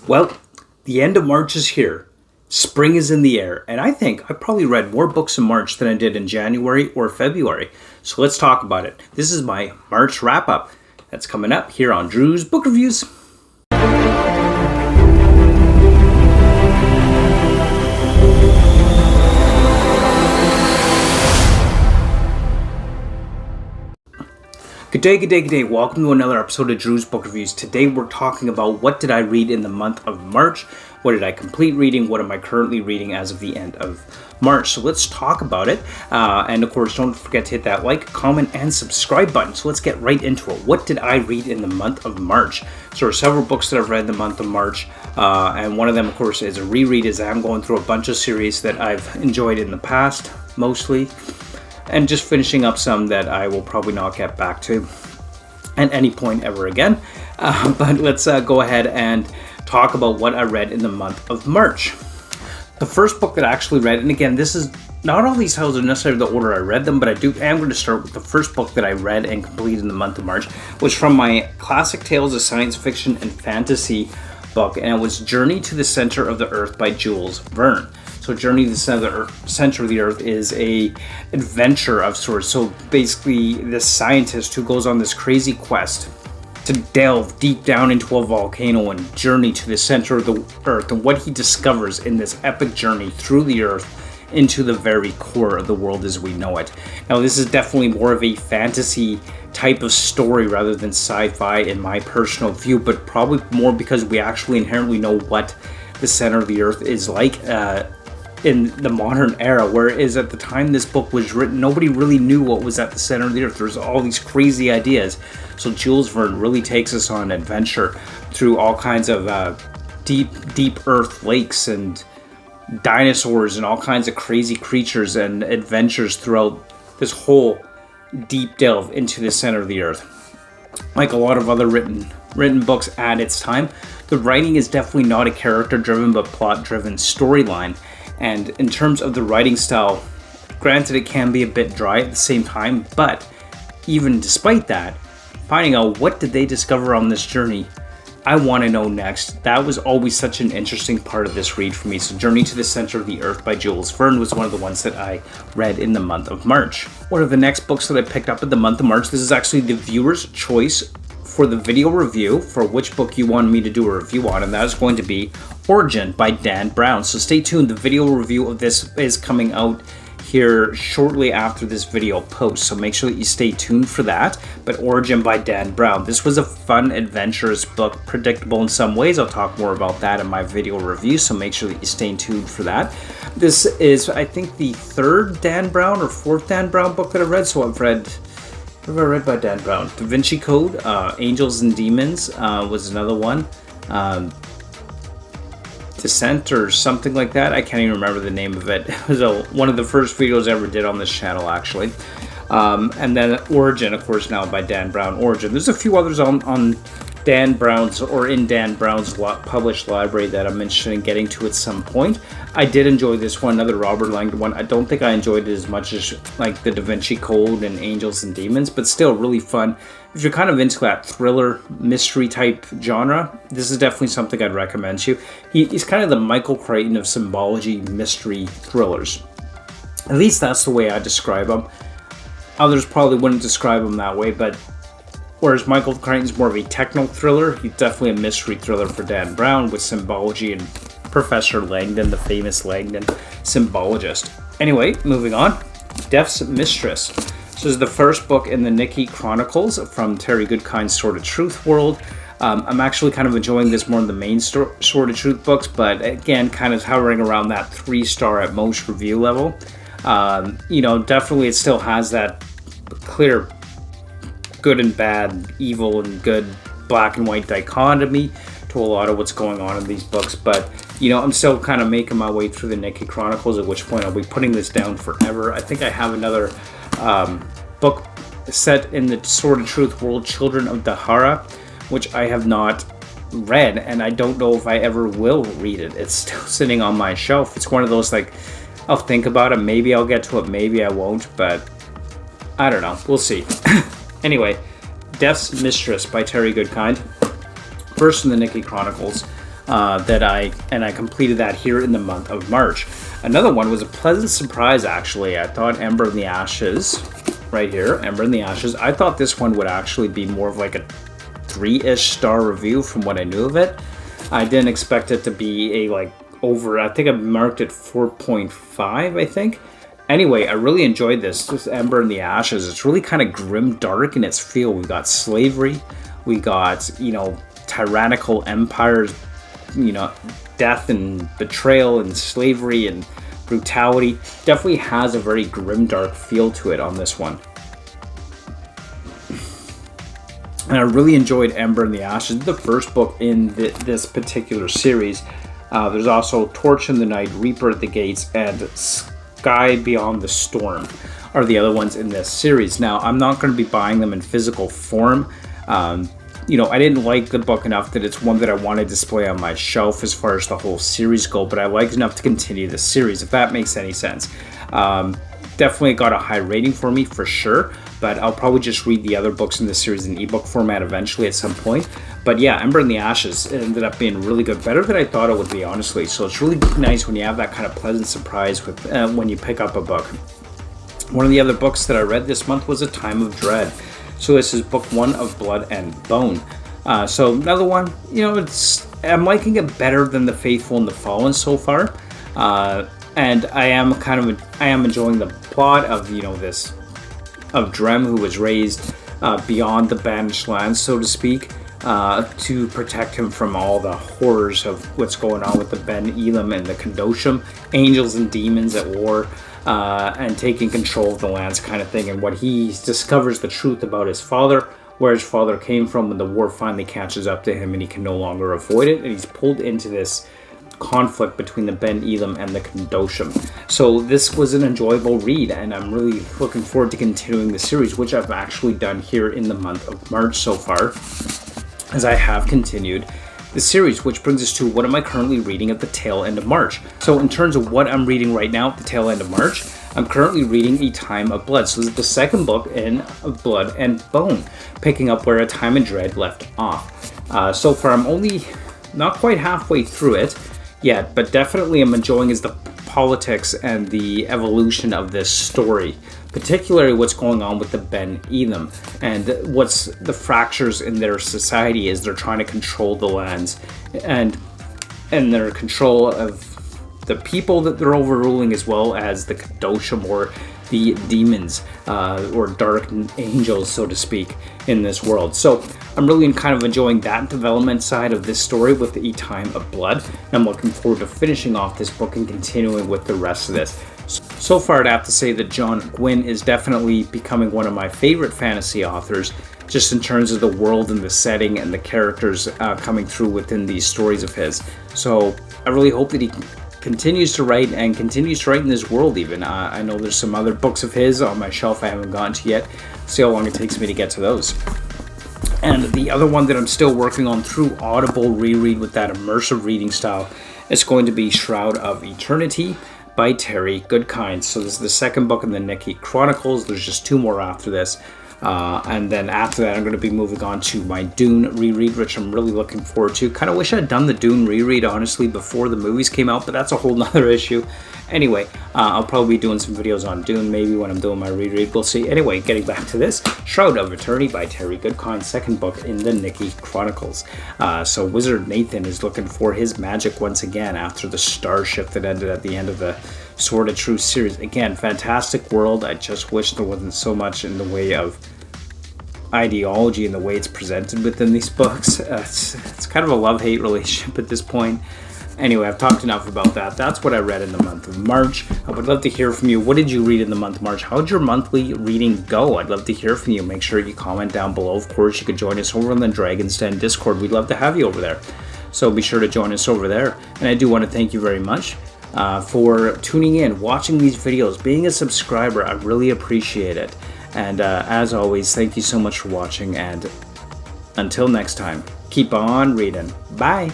Well, the end of March is here. Spring is in the air, and I think I probably read more books in March than I did in January or February. So let's talk about it. This is my March wrap up that's coming up here on Drew's Book Reviews. Good day, good day, good day. Welcome to another episode of Drew's Book Reviews. Today we're talking about what did I read in the month of March, what did I complete reading, what am I currently reading as of the end of March. So let's talk about it. And of course, don't forget to hit that like, comment, and subscribe button. So let's get right into it. What did I read in the month of March? So there are several books that I've read in the month of March. And one of them, of course, is a reread as I'm going through a bunch of series that I've enjoyed in the past, mostly. And just finishing up some that I will probably not get back to at any point ever again. But let's go ahead and talk about what I read in the month of March. The first book that I actually read, and again, this is not all these titles are necessarily the order I read them, but am going to start with the first book that I read and completed in the month of March, was from my Classic Tales of Science Fiction and Fantasy book, and it was Journey to the Center of the Earth by Jules Verne. So Journey to the Center of the Earth is a adventure of sorts. So basically, this scientist who goes on this crazy quest to delve deep down into a volcano and journey to the center of the Earth, and what he discovers in this epic journey through the Earth into the very core of the world as we know it. Now, this is definitely more of a fantasy type of story rather than sci-fi in my personal view, but probably more because we actually inherently know what the center of the Earth is like in the modern era, whereas at the time this book was written, nobody really knew what was at the center of the Earth. There's all these crazy ideas. So Jules Verne really takes us on an adventure through all kinds of deep Earth lakes and dinosaurs and all kinds of crazy creatures and adventures throughout this whole deep delve into the center of the Earth. Like a lot of other written books at its time, the writing is definitely not a character-driven but plot-driven storyline. And in terms of the writing style, granted it can be a bit dry at the same time, but even despite that, finding out what did they discover on this journey, I want to know next. That was always such an interesting part of this read for me. So Journey to the Center of the Earth by Jules Verne was one of the ones that I read in the month of March. One of the next books that I picked up in the month of March, this is actually the viewer's choice for the video review for which book you wanted me to do a review on, and that is going to be Origin by Dan Brown. So stay tuned, the video review of this is coming out here shortly after this video post, so make sure that you stay tuned for that. But Origin by Dan Brown, this was a fun, adventurous book, predictable in some ways. I'll talk more about that in my video review, so make sure that you stay tuned for that. This is, I think, the third Dan Brown or fourth Dan Brown book that I've read. So I've read, what have I read by Dan Brown? Da Vinci Code, Angels and Demons was another one. Descent or something like that. I can't even remember the name of it. It was one of the first videos I ever did on this channel, actually. And then Origin, of course, now by Dan Brown. Origin. There's a few others on Dan Brown's or in Dan Brown's published library that I'm interested in getting to at some point. I did enjoy this one, another Robert Langdon one. I don't think I enjoyed it as much as like the Da Vinci Code and Angels and Demons, but still really fun. If you're kind of into that thriller, mystery type genre, this is definitely something I'd recommend to you. He's kind of the Michael Crichton of symbology mystery thrillers. At least that's the way I describe him. Others probably wouldn't describe him that way, but whereas Michael Crichton's more of a techno thriller, he's definitely a mystery thriller for Dan Brown with symbology and Professor Langdon, the famous Langdon symbologist. Anyway, moving on. Death's Mistress. This is the first book in the Nikki Chronicles from Terry Goodkind's Sword of Truth world. I'm actually kind of enjoying this more in the main Sword of Truth books, but again, kind of hovering around that 3-star at most review level. Definitely it still has that clear good and bad, evil and good, black and white dichotomy to a lot of what's going on in these books, but I'm still kind of making my way through the Nikki Chronicles, at which point I'll be putting this down forever. I think I have another book set in the Sword of Truth world, Children of Dahara, which I have not read, and I don't know if I ever will read it. It's still sitting on my shelf. It's one of those, like, I'll think about it, maybe I'll get to it, maybe I won't, but I don't know, we'll see. Anyway, Death's Mistress by Terry Goodkind. First in the Nikki Chronicles. I completed that here in the month of March. Another one was a pleasant surprise, actually. I thought Ember in the Ashes, right here, Ember in the Ashes. I thought this one would actually be more of like a 3-ish star review from what I knew of it. I didn't expect it to be a like over, I think I marked it 4.5, I think. Anyway, I really enjoyed this. Just Ember in the Ashes. It's really kind of grim dark in its feel. We've got slavery. We got, tyrannical empires, death and betrayal and slavery and brutality. Definitely has a very grim dark feel to it on this one. And I really enjoyed Ember in the Ashes, the first book in this particular series. There's also Torch in the Night, Reaper at the Gates, and Sky Beyond the Storm are the other ones in this series. Now, I'm not going to be buying them in physical form. I didn't like the book enough that it's one that I want to display on my shelf as far as the whole series go, but I liked enough to continue the series, if that makes any sense. Definitely got a high rating for me, for sure, but I'll probably just read the other books in the series in ebook format eventually at some point. But yeah, Ember in the Ashes ended up being really good, better than I thought it would be, honestly. So it's really nice when you have that kind of pleasant surprise with when you pick up a book. One of the other books that I read this month was A Time of Dread. So this is book 1 of Blood and Bone. So another one, I'm liking it better than The Faithful and the Fallen so far. And I am enjoying the plot of, this, of Drem, who was raised beyond the banished lands, so to speak, to protect him from all the horrors of what's going on with the Ben Elam and the Condosham, angels and demons at war, and taking control of the lands kind of thing. And what he discovers the truth about his father, where his father came from when the war finally catches up to him and he can no longer avoid it. And he's pulled into this conflict between the Ben Elam and the Condosham. So this was an enjoyable read, and I'm really looking forward to continuing the series, which I've actually done here in the month of March so far, as I have continued the series, which brings us to what am I currently reading at the tail end of March. So in terms of what I'm reading right now at the tail end of March, I'm currently reading A Time of Blood. So this is the second book in Blood and Bone, picking up where A Time of Dread left off. So far I'm only not quite halfway through it yet, but definitely I'm enjoying is the politics and the evolution of this story, particularly what's going on with the Ben Elam and what's the fractures in their society as they're trying to control the lands and their control of the people that they're overruling, as well as the Condosham, or the demons or dark angels, so to speak, in this world. So I'm really kind of enjoying that development side of this story with the A Time of Blood. And I'm looking forward to finishing off this book and continuing with the rest of this. So far, I'd have to say that John Gwynne is definitely becoming one of my favorite fantasy authors, just in terms of the world and the setting and the characters coming through within these stories of his. So I really hope that he continues to write and continues to write in this world even. I know there's some other books of his on my shelf I haven't gotten to yet. See how long it takes me to get to those. And the other one that I'm still working on through Audible reread with that immersive reading style is going to be Shroud of Eternity by Terry Goodkind. So this is the second book in the Nikki Chronicles. There's just 2 more after this. And then after that, I'm going to be moving on to my Dune reread, which I'm really looking forward to. Kind of wish I'd done the Dune reread, honestly, before the movies came out, but that's a whole nother issue. Anyway, I'll probably be doing some videos on Dune, maybe when I'm doing my reread. We'll see. Anyway, getting back to this, Shroud of Eternity by Terry Goodkind, second book in the Nikki Chronicles. So Wizard Nathan is looking for his magic once again after the star shift that ended at the end of the Sword of Truth series. Again, fantastic world. I just wish there wasn't so much in the way of ideology and the way it's presented within these books. It's kind of a love-hate relationship at this point. Anyway, I've talked enough about that. That's what I read in the month of March. I would love to hear from you. What did you read in the month of March? How'd your monthly reading go? I'd love to hear from you. Make sure you comment down below. Of course, you could join us over on the Dragon's Den Discord. We'd love to have you over there. So be sure to join us over there. And I do want to thank you very much for tuning in, watching these videos, being a subscriber. I really appreciate it. And as always, thank you so much for watching. And until next time, keep on reading. Bye.